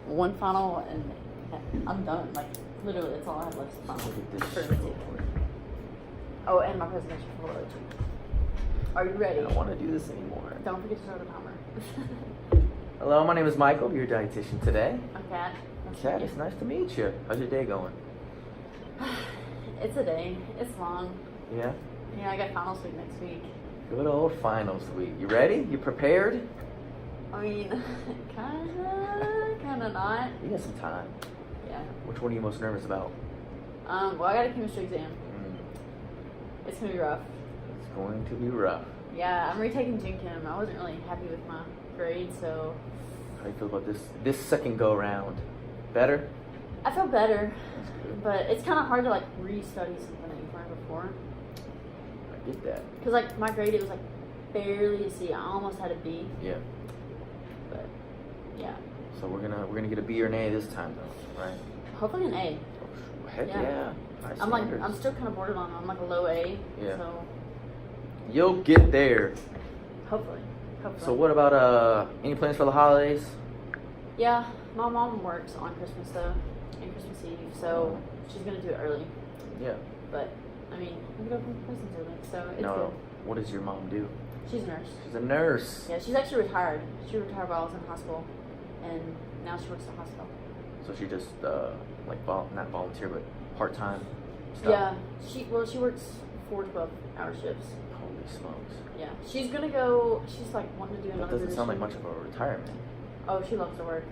one final, and I'm done. Like, literally, that's all I have left is final. Look at this. Oh, and my presentation for the Are you ready? I don't want to do this anymore. Don't forget to start the timer. Hello, my name is Michael, your dietitian today. I'm Kat. Kat, it's nice to meet you. How's your day going? It's a day. It's long. Yeah? Yeah, I got finals week next week. Good old finals week. You ready? You prepared? I mean, kinda not. You got some time. Yeah. Which one are you most nervous about? Well, I got a chemistry exam. It's gonna be rough. It's going to be rough. Yeah, I'm retaking Gen Chem. I wasn't really happy with my grade, so. How do you feel about this second go round? Better? I feel better, That's good. but it's kind of hard to like re-study something that you've learned before. I get that. Cause like my grade, it was like barely a C. I almost had a B. Yeah. But yeah. So we're gonna get a B or an A this time though, right? Hopefully an A. Heck Yeah. yeah. High I'm like, standards. I'm still kind of borderline. I'm like a low A. Yeah. So You'll get there. hopefully. So what about any plans for the holidays? Yeah, my mom works on Christmas though, and Christmas Eve, so she's gonna do it early. Yeah. But I mean, we could open presents early, so it's No. good. What does your mom do? She's a nurse. She's a nurse. Yeah, she's actually retired. She retired while I was in hospital, and now she works at the hospital. So she just like not volunteer but part time stuff. Yeah, she works 4 12-hour shifts. Holy smokes. Yeah, she's gonna go. She's like wanting to do That another. doesn't sound like position. much of a retirement. Oh, she loves to work.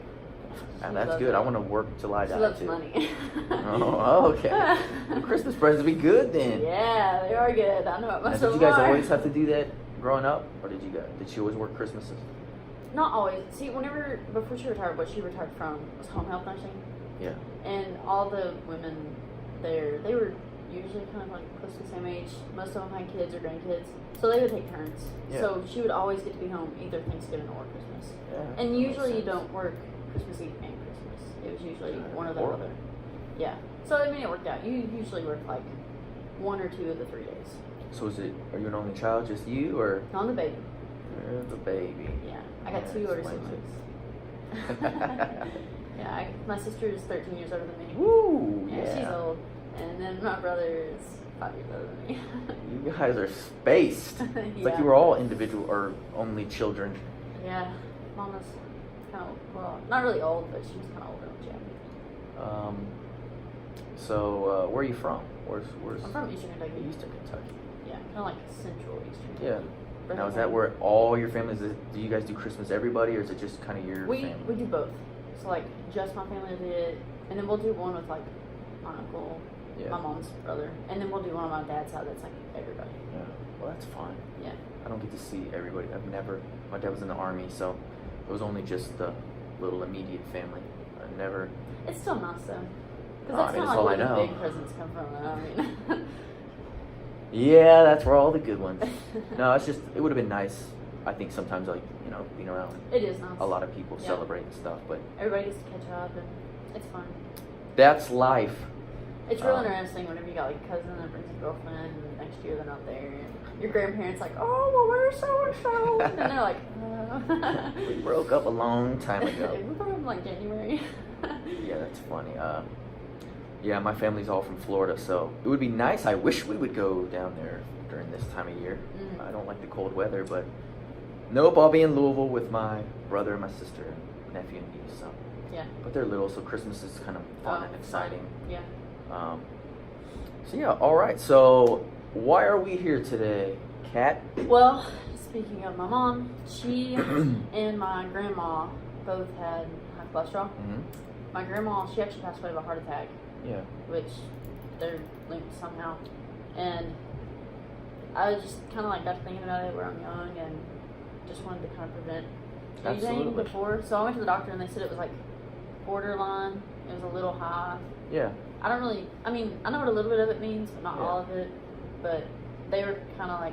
And She that's loves good. it. I want to work till I She die loves too. money. Oh, okay. The Christmas presents be good then. Yeah, they are good. I know it Now, must did have you guys always have to do that growing up, or did she always work Christmases? Not always. See, before she retired, what she retired from was home health nursing. Yeah. And all the women there, they were usually kind of like close to the same age. Most of them had kids or grandkids. So they would take turns. Yeah. So she would always get to be home either Thanksgiving or Christmas. Yeah. And that makes usually you sense. don't work Christmas Eve and Christmas. It was usually one or the Or- other. Yeah. So I mean, it worked out. You usually work like 1 or 2 of the 3 days. So are you an only child, just you, or On the baby. you're the baby? Yeah. I got Yeah, 2 older explains siblings. Yeah, my sister is 13 years older than me. Woo! Yeah, she's old. And then my brother is 5 years older than me. You guys are spaced. It's like Yeah. you were all individual or only children. Yeah, Mama's kind of, well, not really old, but she was kind of older when she had me. So where are you from? Where's I'm from Eastern Kentucky. Eastern Kentucky? Yeah, kind of like central Eastern Yeah. Kentucky. Now is that where all your families? Do you guys do Christmas everybody, or is it just kind of your we family? do both. So like just my family did it, and then we'll do one with like my uncle, Yeah. my mom's brother, and then we'll do one on my dad's side that's like everybody. Yeah. Well, that's fine. Yeah. I don't get to see everybody. My dad was in the army, so it was only just the little immediate family. I never. It's still nice though. Oh, Because I that's mean, kind that's of all like I where the know. big presents come from. I mean, Yeah, that's where all the good ones. No, it's just it would have been nice. I think sometimes like being around it is nice. a lot of people Yeah. celebrating stuff, but Everybody gets to catch up, and it's fun. that's life. It's real interesting whenever you got like a cousin that brings a girlfriend, and next year they're not there, and your grandparents like, oh, well, where's so and so? And they're like, We broke up a long time we ago. broke up in like January. Yeah, that's funny. Yeah, my family's all from Florida, so it would be nice. I wish we would go down there during this time of year. Mhm. I don't like the cold weather, but nope, I'll be in Louisville with my brother and my sister, and nephew and niece. So, Yeah. but they're little, so Christmas is kind of fun and exciting. Yeah. So yeah, all right. So why are we here today, Kat? Well, speaking of my mom, she and my grandma both had high cholesterol. Mm-hmm. My grandma, she actually passed away of a heart attack, Yeah. which they're linked somehow. And I was just kind of like got to thinking about it where I'm young and just wanted to kind of prevent anything Absolutely. before. So I went to the doctor and they said it was like borderline. It was a little high. Yeah. I know what a little bit of it means, but not Yeah. all of it. But they were kind of like,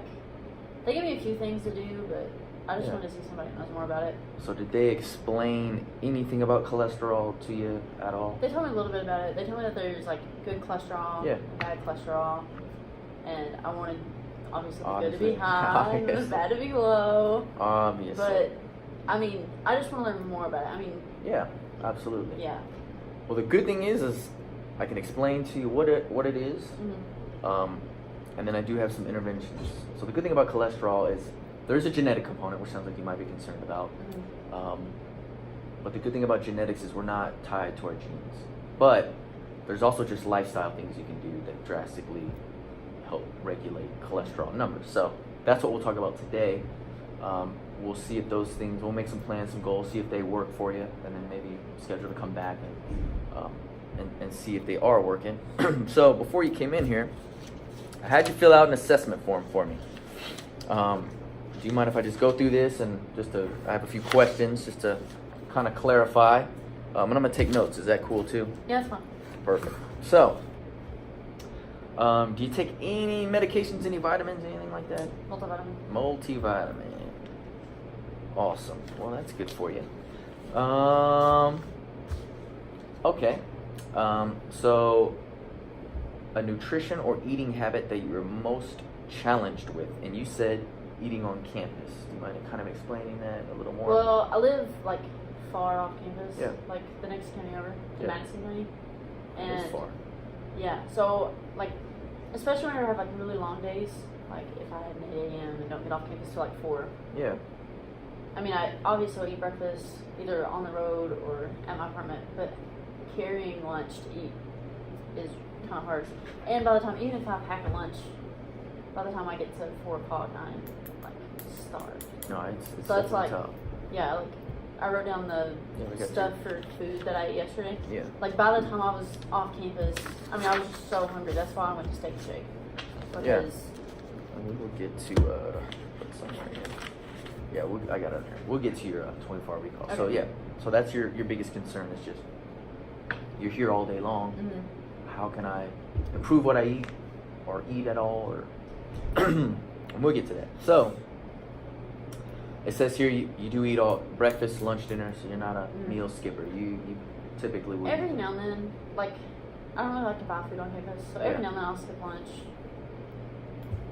they gave me a few things to do, but I just Yeah. wanted to see somebody who knows more about it. So did they explain anything about cholesterol to you at all? They told me a little bit about it. They told me that there's like good cholesterol, Yeah. and bad cholesterol, and I wanted obviously the good to Obviously. be high, and the Obviously. bad to be low. Obviously. But I mean, I just want to learn more about it. I mean, yeah. Absolutely. Yeah. Well, the good thing is I can explain to you what it is, and then I do have some interventions. So the good thing about cholesterol is there's a genetic component, which sounds like you might be concerned about. But the good thing about genetics is we're not tied to our genes. But there's also just lifestyle things you can do that drastically help regulate cholesterol numbers. So that's what we'll talk about today. We'll see if those things, we'll make some plans, some goals, see if they work for you, and then maybe schedule to come back and see if they are working. So before you came in here, I had you fill out an assessment form for me. Do you mind if I just go through this and I have a few questions just to kind of clarify, and I'm going to take notes. Is that cool too? Yeah, that's fine. Perfect. So, do you take any medications, any vitamins, anything like that? Multivitamin. Multivitamin. Awesome. Well, that's good for you. Okay. So, a nutrition or eating habit that you're most challenged with, and you said eating on campus. Do you mind kind of explaining that a little more? Well, I live like far off campus, Yeah. like the next county over, Yeah. Madison County. It is far. Yeah, so like, especially when I have like really long days, like if I had an 8 a.m. and don't get off campus till like 4. Yeah. I mean, I obviously will eat breakfast either on the road or at my apartment, but carrying lunch to eat is kind of hard. And by the time, even if I pack a lunch, by the time I get to 4 o'clock, I'm like starved. No, it's So it's definitely like, tough. yeah, like I wrote down the Yeah, we got stuff for food that I ate yesterday. Yeah. Like by the time I was off campus, I mean, I was just so hungry. That's why I went to Steak and Shake. Yeah. Because And we will get to put some right here. Yeah, I got it here. We'll get to your 24-hour recall. So Okay. yeah, so that's your biggest concern is just you're here all day long. How can I improve what I eat, or eat at all, or and we'll get to that. So it says here you do eat all breakfast, lunch, dinner, so you're not a meal skipper. You typically would. every now and then, like, I don't really like to buy food on campus, so every now and then I'll skip lunch.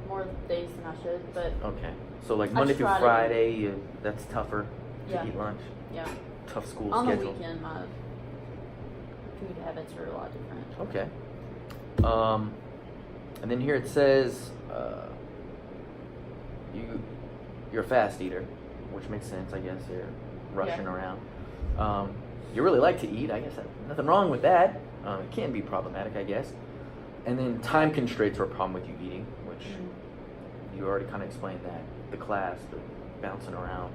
More days than I should, but Okay, so like Monday through try to- Friday, that's tougher to Yeah. eat lunch. yeah. Tough school On schedule. the weekend, my food habits are a lot different. Okay. And then here it says you're a fast eater, which makes sense, I guess. You're rushing around. You really like to eat, I guess. Nothing wrong with that. It can be problematic, I guess. And then time constraints are a problem with you eating, which you already kind of explained that. The class, the bouncing around.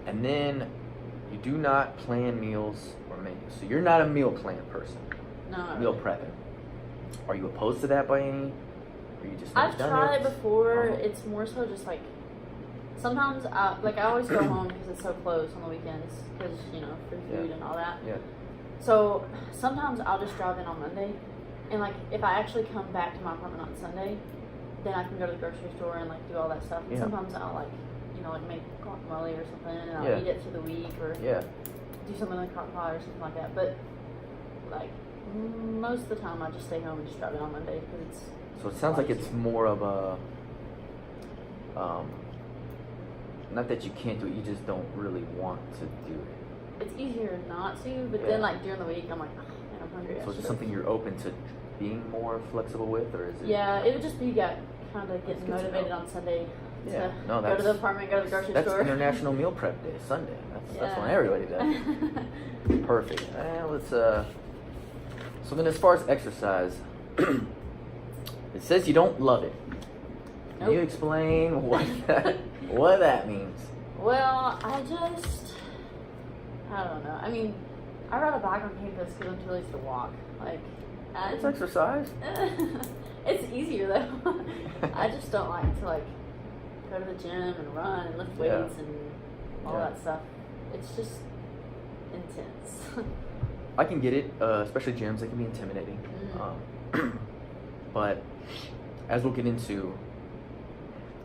And then you do not plan meals or menus. So you're not a meal plan person. No, not Meal really. prepping. Are you opposed to that by any? Or you just never I've done tried it before. Uh-huh. It's more so just like sometimes I always go home because it's so close on the weekends because free food and all that. Yeah. So sometimes I'll just drive in on Monday, and like if I actually come back to my apartment on Sunday, then I can go to the grocery store and like do all that stuff. And Yeah. sometimes I'll like make guacamole or something, and I'll Yeah. eat it through the week or Yeah. do something like crock pot or something like that. But like most of the time, I just stay home and just drive in on Monday because it's. So it sounds like it's more of a, not that you can't do it, you just don't really want to do it. It's easier not to, but Yeah. then like during the week, I'm like, oh, man, I'm hungry. So is it something you're open to being more flexible with, or is it? Yeah, it would just be kind of getting That's good to motivated know. on Sunday Yeah. to No, go to that's- the apartment, go to the grocery That's store. International Meal Prep Day, Sunday. That's when Yeah. everybody does. Perfect. Let's So then, as far as exercise, it says you don't love it. Can you Nope. explain what that means? Well, I don't know. I mean, I ride a bike on campus because I'm too lazy to walk. Like, It's exercise. it's easier though. I just don't like to like go to the gym and run and lift weights Yeah. and all Yeah. that stuff. It's just intense. I can get it, especially gyms. They can be intimidating. But as we'll get into,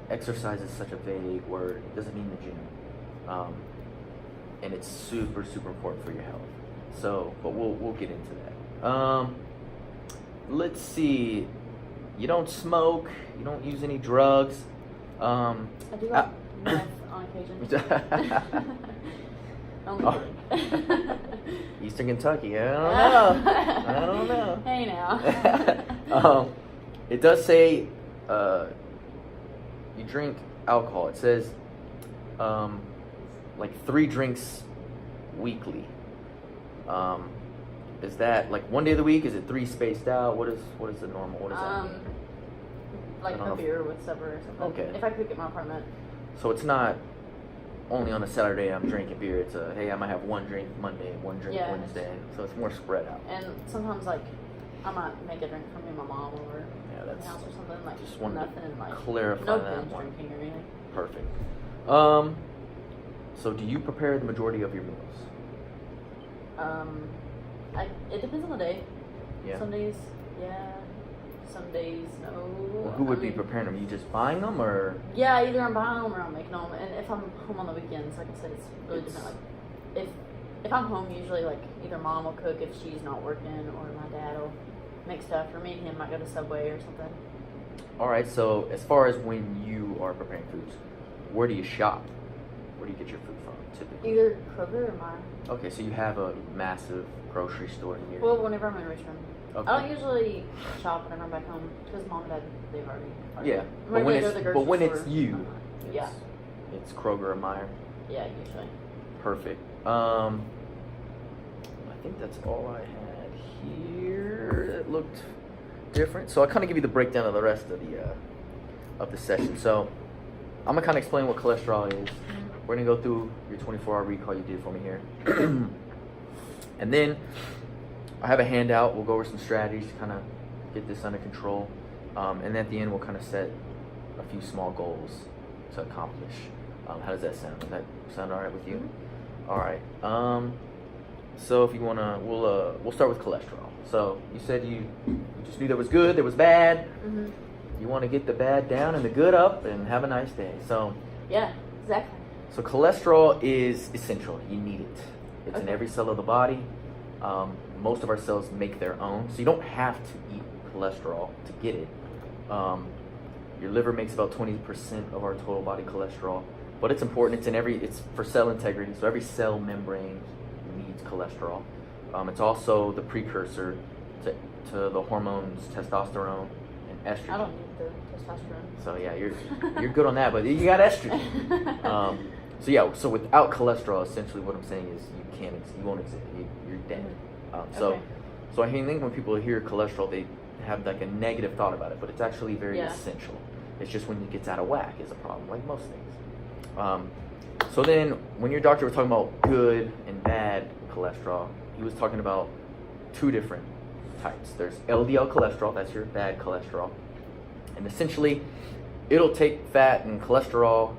exercise is such a vague word. It doesn't mean the gym. And it's super, super important for your health. So, but we'll get into that. Let's see. You don't smoke. You don't use any drugs. I do like meth on occasion. Only Oh. kidding. Eastern Kentucky. I don't know. I don't know. Hey now. It does say you drink alcohol. It says like 3 drinks weekly. Is that like one day of the week? Is it 3 spaced out? What is the normal? What does that mean? Like I don't a know. beer with supper or something. Okay. If I cook at my apartment. So it's not only on a Saturday I'm drinking beer. It's hey, I might have 1 drink Monday, 1 drink Yeah. Wednesday. So it's more spread out. And sometimes like I might make a drink for me and my mom over Yeah, at the that's house or something. Like just wanted to nothing like clarify no that binge one. drinking or anything. Perfect. So do you prepare the majority of your meals? It depends on the day. Yeah. Some days, yeah. Some days, no. Well, who would I be mean, preparing them? You just buying them, or Yeah, either I'm buying them or I'm making them. And if I'm home on the weekends, like I said, it's really It's- different. Like if I'm home, usually like either mom will cook if she's not working, or my dad will make stuff. Or me and him might go to Subway or something. all right? So as far as when you are preparing foods, where do you shop? Where do you get your food from typically? Either Kroger or mine. Okay, so you have a massive grocery store near. Well, whenever I'm in Richmond. Okay. I don't usually shop whenever I'm back home because mom and dad they've already. Yeah, I'm but gonna when go to the it's grocery it's store. you, it's, Yeah. it's Kroger or Meyer. Yeah, usually. Perfect. I think that's all I had here. It looked different, so I kind of give you the breakdown of the rest of the session. So I'm gonna kind of explain what cholesterol is. We're gonna go through your 24-hour recall you did for me here, and then I have a handout. We'll go over some strategies to kind of get this under control, and at the end we'll kind of set a few small goals to accomplish. How does that sound? Does that sound all right with you? All right. So if you wanna, we'll start with cholesterol. So you said you just knew there was good, there was bad. Mm-hmm. You want to get the bad down and the good up, and have a nice day. So Yeah, exactly. so cholesterol is essential. You need it. It's in Okay. every cell of the body. Most of our cells make their own, so you don't have to eat cholesterol to get it. Your liver makes about 20% of our total body cholesterol, but it's important. It's for cell integrity, so every cell membrane needs cholesterol. It's also the precursor to the hormones testosterone and estrogen. I don't need the testosterone. So yeah, you're good on that, but you got estrogen. So yeah, so without cholesterol, essentially what I'm saying is you won't exist. You're dead. Okay. So I think when people hear cholesterol, they have like a negative thought about it, but it's actually very Yeah. essential. It's just when it gets out of whack is a problem, like most things. So then, when your doctor was talking about good and bad cholesterol, he was talking about 2 different types. There's LDL cholesterol, that's your bad cholesterol, and essentially, it'll take fat and cholesterol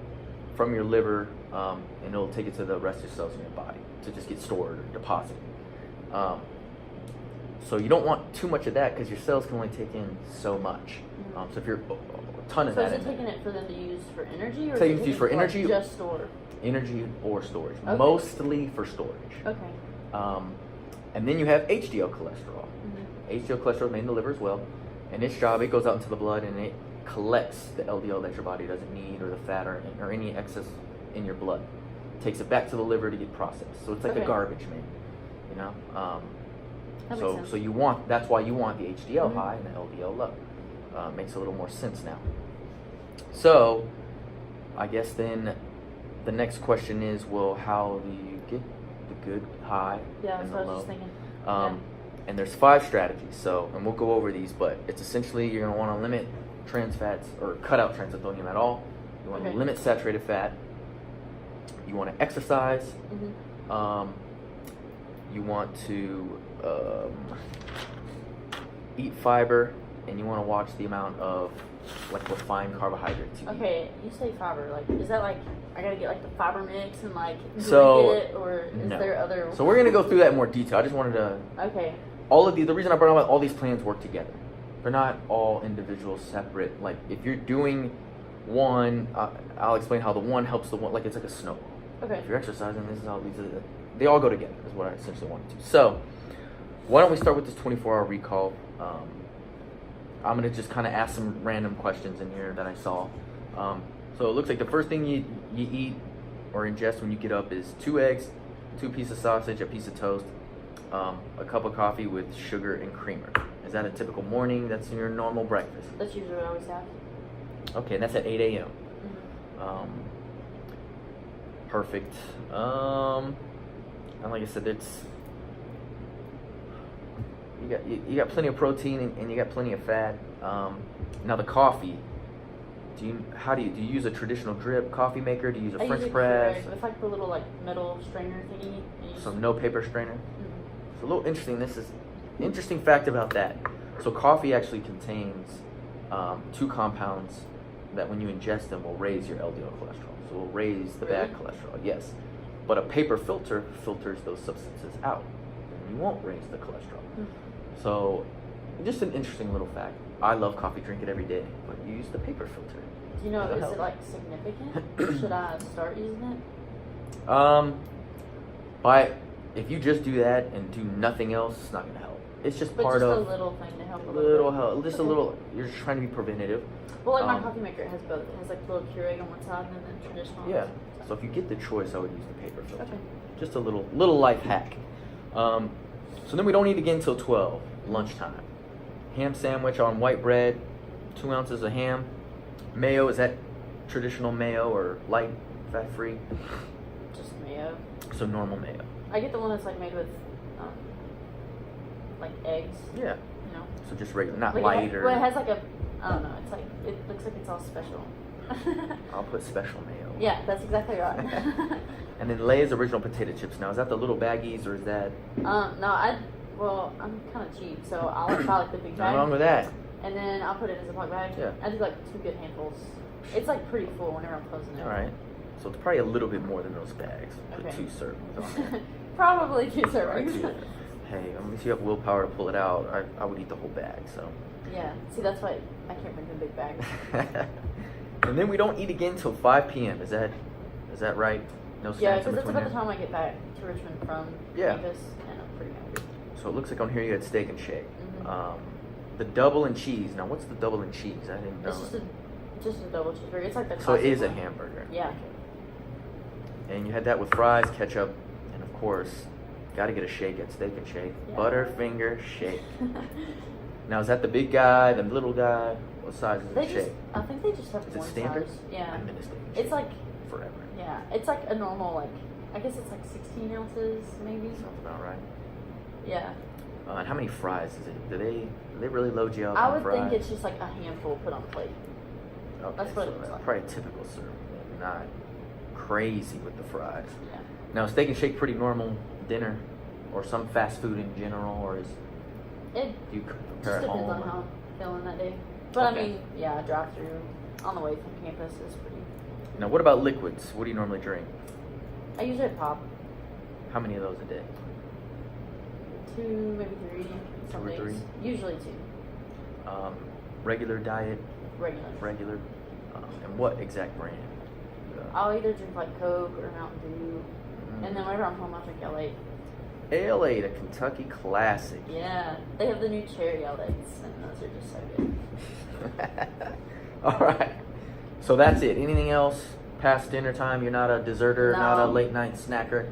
from your liver, and it'll take it to the rest of your cells in your body to just get stored or deposited. So you don't want too much of that because your cells can only take in so much. So if you're a ton of So that is it in there, taking it for them to use for energy, or Taking is it it used for taking energy? like, just store? energy or storage, Okay. mostly for storage. Okay. And then you have HDL cholesterol. HDL cholesterol is made in the liver as well, and its job, it goes out into the blood and it collects the LDL that your body doesn't need, or the fat, or any excess in your blood. Takes it back to the liver to get processed. So it's like a Okay. garbage man, you know. That makes So sense. that's why you want the HDL Mhm. high and the LDL low. Makes a little more sense now. So I guess then the next question is, well, how do you get the good high Yeah, and that's the what I low? was just thinking. And there's 5 strategies. So, and we'll go over these, but it's essentially you're gonna want to limit trans fats or cut out trans fats, don't them at all. You want to Okay. limit saturated fat. You want to exercise. You want to eat fiber, and you want to watch the amount of like refined carbohydrates you eat. Okay, you say fiber. Like, is that like I gotta get like the fiber mix and like drink So, it, or is no. there other? So we're gonna go through that in more detail. I just wanted to. Okay. The reason I brought up all these plans work together. They're not all individual, separate. Like if you're doing one, I'll explain how the one helps the one. Like it's like a snowball. Okay. If you're exercising, this is how they all go together. Is what I essentially wanted to. So why don't we start with this 24-hour recall? I'm gonna just kind of ask some random questions in here that I saw. So it looks like the first thing you eat or ingest when you get up is 2 eggs, 2 pieces of sausage, a piece of toast, a cup of coffee with sugar and creamer. Is that a typical morning? That's your normal breakfast? That's usually what I always have. Okay, and that's at 8 a.m. Mm-hmm. Perfect. And like I said, you got plenty of protein and you got plenty of fat. Now the coffee. Do you use a traditional drip coffee maker? Do you use a French press? It's like the little like metal strainer thingy. So no paper strainer. Mm-hmm. It's a little interesting. This is interesting fact about that. So coffee actually contains 2 compounds that when you ingest them will raise your LDL cholesterol. So it will raise the bad cholesterol. Yes, but a paper filter filters those substances out, and you won't raise the cholesterol. Mm-hmm. So just an interesting little fact. I love coffee, drink it every day, but you use the paper filter. Do you know, is it like significant? Should I start using it? If you just do that and do nothing else, it's not going to help. It's just but part just of a little thing to help a little help, just a little. You're just trying to be preventative. Well, like my coffee maker, it has both. It has like little Keurig on one side and then traditional. Yeah. So if you get the choice, I would use the paper filter. Okay. Just a little life hack. So then we don't eat again until 12, lunchtime. Ham sandwich on white bread, 2 ounces of ham. Mayo, is that traditional mayo or light, fat-free? Just mayo. So normal mayo. I get the one that's like made with like eggs. Yeah. You know. So just regular, not like light or. Well, it has like a, I don't know. It's like it looks like it's all special. I'll put special mayo. Yeah, that's exactly right. And then Lay's original potato chips. Now, is that the little baggies or is that? No, I'm kind of cheap, so I'll buy like the big bag. Nothing wrong with that. And then I'll put it in a Ziploc bag. Yeah. I do like 2 good handfuls. It's like pretty full whenever I'm closing it. All right. So it's probably a little bit more than those bags. Put Okay. 2 servings on there. Probably 2 All right, servings. 2. Hey, if you have willpower to pull it out, I would eat the whole bag. So. Yeah. See, that's why I can't bring the big bag. And then we don't eat again till 5 p.m. Is that right? No snacks Yeah, in because that's between about the there? time I get back to Richmond from campus, and I'm pretty hungry. So it looks like on here you had steak and shake. Mm-hmm. The double and cheese. Now, what's the double and cheese? I didn't know. It's just a double cheeseburger. It's like the So it is a one. hamburger. Yeah. And you had that with fries, ketchup, and of course, got to get a shake at Steak and Shake. Yeah. Butterfinger shake. Now, is that the big guy, the little guy? What size is the shake? I think they just have Is it one standard? size. Yeah. I've been to Steak and Shake It's like, forever. yeah, it's like a normal, like, I guess it's like 16 ounces, maybe. Sounds about right. Yeah. And how many fries is it? Do they really load you up I on would fries? think it's just like a handful put on a plate. Okay, That's what so it looks like. Probably a typical serving. Not crazy with the fries. Yeah. Now, is Steak and Shake pretty normal dinner, or some fast food in general, or is It do you just prepare at depends home? on how I'm feeling that day. But Okay. I mean, yeah, drive through on the way from campus is pretty. Now, what about liquids? What do you normally drink? I usually pop How many of those a day? 2, maybe 3. Some 2 or 3? days. Usually 2. Regular diet, Regular. and what exact brand? I'll either drink like Coke or Mountain Dew, and then whenever I'm home, I'll drink L8. Ale, the Kentucky Classic. Yeah, they have the new cherry L8s, and those are just so good. All right. So that's it. Anything else past dinner time? You're not a deserter, No. not a late night snacker.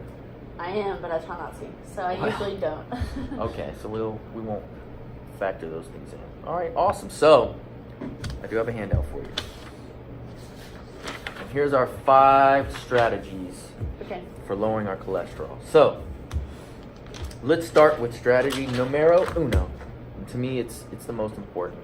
I am, but I try not to, so I usually don't. Okay, so we won't factor those things in. All right, awesome. So I do have a handout for you. And here's our 5 strategies Okay. for lowering our cholesterol. So let's start with strategy numero uno. And to me, it's the most important.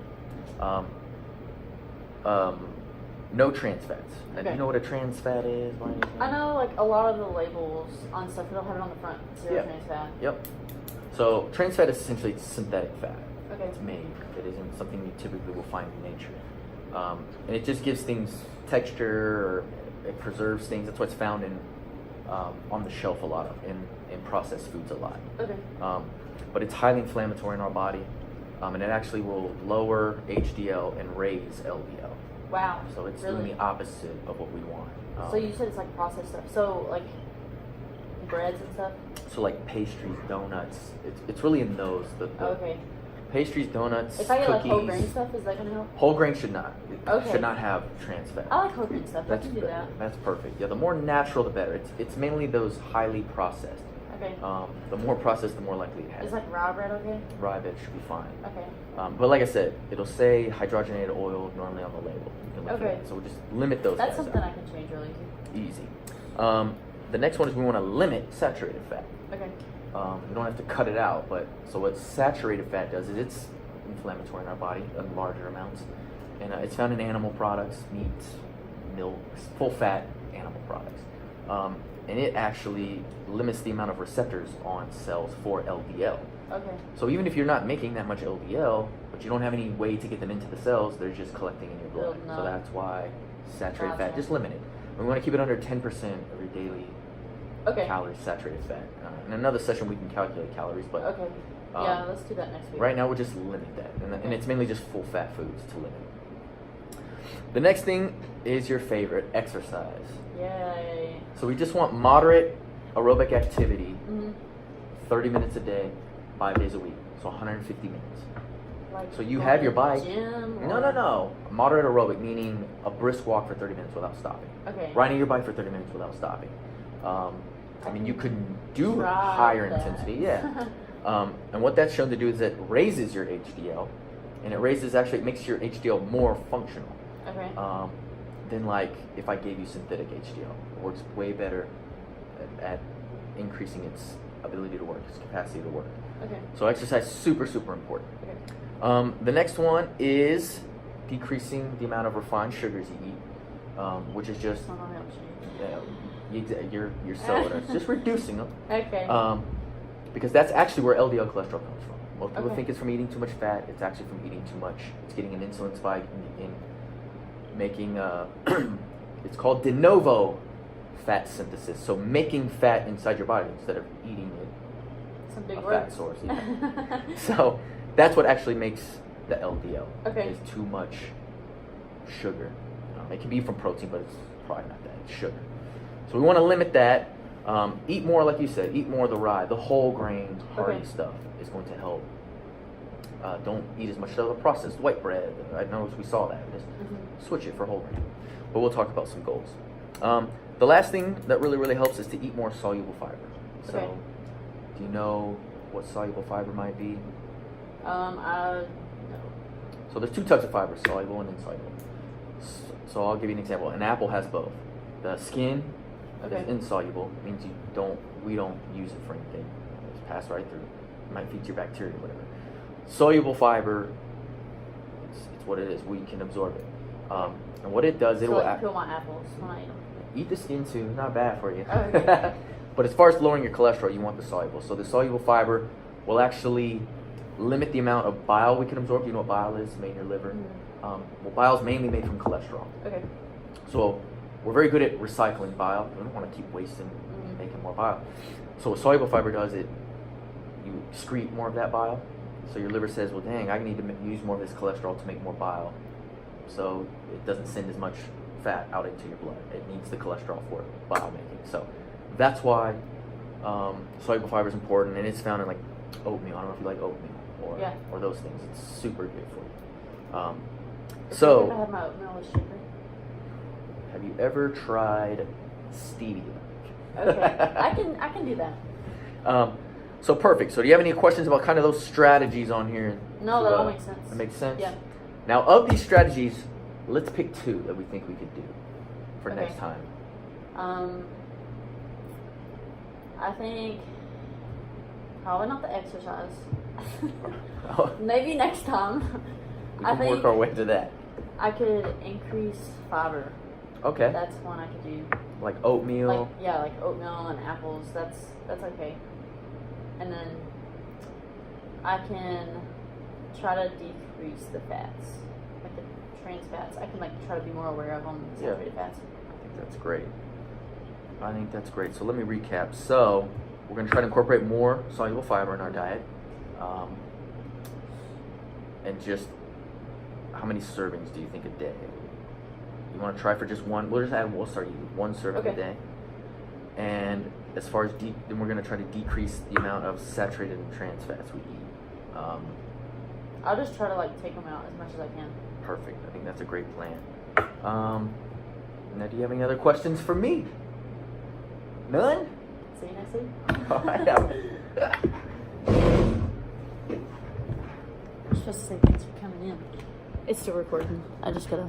No trans fats. Now, do Okay. you know what a trans fat is? By any chance? I know, like, a lot of the labels on stuff, it'll have it on the front, 0 trans fat. Yep. So trans fat is essentially synthetic fat. Okay. It's made. It isn't something you typically will find in nature. And it just gives things texture, or it preserves things. That's what's found in on the shelf a lot of, in processed foods a lot. Okay. But it's highly inflammatory in our body, and it actually will lower HDL and raise LDL. Wow. So it's really? doing the opposite of what we want. So you said it's like processed stuff. So, like, breads and stuff? So like pastries, donuts, it's really in those. The Okay. pastries, donuts, If I get cookies. like whole grain stuff, is that gonna help? Whole grain should not. It Okay. should not have trans fat. I like whole grain stuff. I can do that. That's perfect. Yeah, the more natural, the better. It's mainly those highly processed. Okay. The more processed, the more likely it has. Is like rye bread okay? Rye bread should be fine. Okay. But like I said, it'll say hydrogenated oil normally on the label. You can look for Okay. that. So we'll just limit those. That's guys something out. I can change really easy. Easy. The next one is we want to limit saturated fat. Okay. You don't have to cut it out, but so what saturated fat does is it's inflammatory in our body in larger amounts, and it's found in animal products, meats, milk, full fat animal products, and it actually limits the amount of receptors on cells for LDL. Okay. So even if you're not making that much LDL, but you don't have any way to get them into the cells, they're just collecting in your blood. Building So up. that's why saturated Gotcha. fat, just limit it. We want to keep it under 10% of your daily Okay. calories saturated fat. In another session we can calculate calories, but Okay. Yeah, let's do that next week. right now we'll just limit that, and it's mainly just full fat foods to limit. The next thing is your favorite, exercise. Yay. So we just want moderate aerobic activity, Mhm. 30 minutes a day, 5 days a week, so 150 minutes. Like So you going have to your the bike. Gym No. Moderate aerobic, meaning a brisk walk for 30 minutes without stopping. Okay. Riding your bike for 30 minutes without stopping. I mean, you could do Try higher that. intensity, yeah. And what that's shown to do is it raises your HDL, and it makes your HDL more functional. Okay. Than like if I gave you synthetic HDL. It works way better at increasing its ability to work, its capacity to work. Okay. So exercise super important. Okay. The next one is decreasing the amount of refined sugars you eat, which is just Somehow helps you. your soda. It's just reducing them. Okay. Because that's actually where LDL cholesterol comes from. Most people Okay. think it's from eating too much fat. It's actually from eating too much. It's getting an insulin spike in making it's called de novo fat synthesis. So making fat inside your body instead of eating it. Some big a words. fat source. Yeah. So that's what actually makes the LDL. Okay. Is too much sugar. It can be from protein, but it's probably not that. It's sugar. So we want to limit that. Eat more, like you said. Eat more of the rye, the whole grain, hearty Okay. stuff is going to help. Don't eat as much of the processed white bread. I noticed we saw that. Just switch it for whole grain. But we'll talk about some goals. The last thing that really helps is to eat more soluble fiber. So, Okay. do you know what soluble fiber might be? No. So there's two types of fiber, soluble and insoluble. So I'll give you an example. An apple has both. The skin Okay. is insoluble, means we don't use it for anything. It's passed right through. It might feed your bacteria or whatever. Soluble fiber, it's what it is. We can absorb it. And what it does, it So will like peel my apples when I eat them. eat the skin too. Not bad for you. Oh, okay. But as far as lowering your cholesterol, you want the soluble. So the soluble fiber will actually limit the amount of bile we can absorb. You know what bile is? Made in your liver. Well, bile is mainly made from cholesterol. Okay. So we're very good at recycling bile. We don't want to keep wasting making more bile. So what soluble fiber does, you excrete more of that bile. So your liver says, well, dang, I need to use more of this cholesterol to make more bile. So it doesn't send as much fat out into your blood. It needs the cholesterol for bile making. So that's why soluble fiber is important, and it's found in like oatmeal. I don't know if you like oatmeal or those things. It's super good for you. Is it good if I have my oatmeal with sugar? Have you ever tried stevia? Okay. I can do that. So perfect. So do you have any questions about kind of those strategies on here? No, that all makes sense. That makes sense? Yeah. Now, of these strategies, let's pick two that we think we could do for Okay. next time. I think probably not the exercise. Maybe next time. We I can think work our way to that. I could increase fiber. Okay. That's one I could do. Like oatmeal. Like oatmeal and apples. That's okay. And then I can try to decrease the fats, like the trans fats. I can try to be more aware of them, saturated fats. I think that's great. So let me recap. So we're going to try to incorporate more soluble fiber in our diet. And just how many servings do you think a day? You want to try for just one? We'll start you with one serving a day. And as far as then we're going to try to decrease the amount of saturated and trans fats we eat. I'll just try to take them out as much as I can. Perfect. I think that's a great plan. Now, do you have any other questions for me? None? See you next week. Alright, yeah. I'm supposed to say thanks for coming in. It's still recording. I just gotta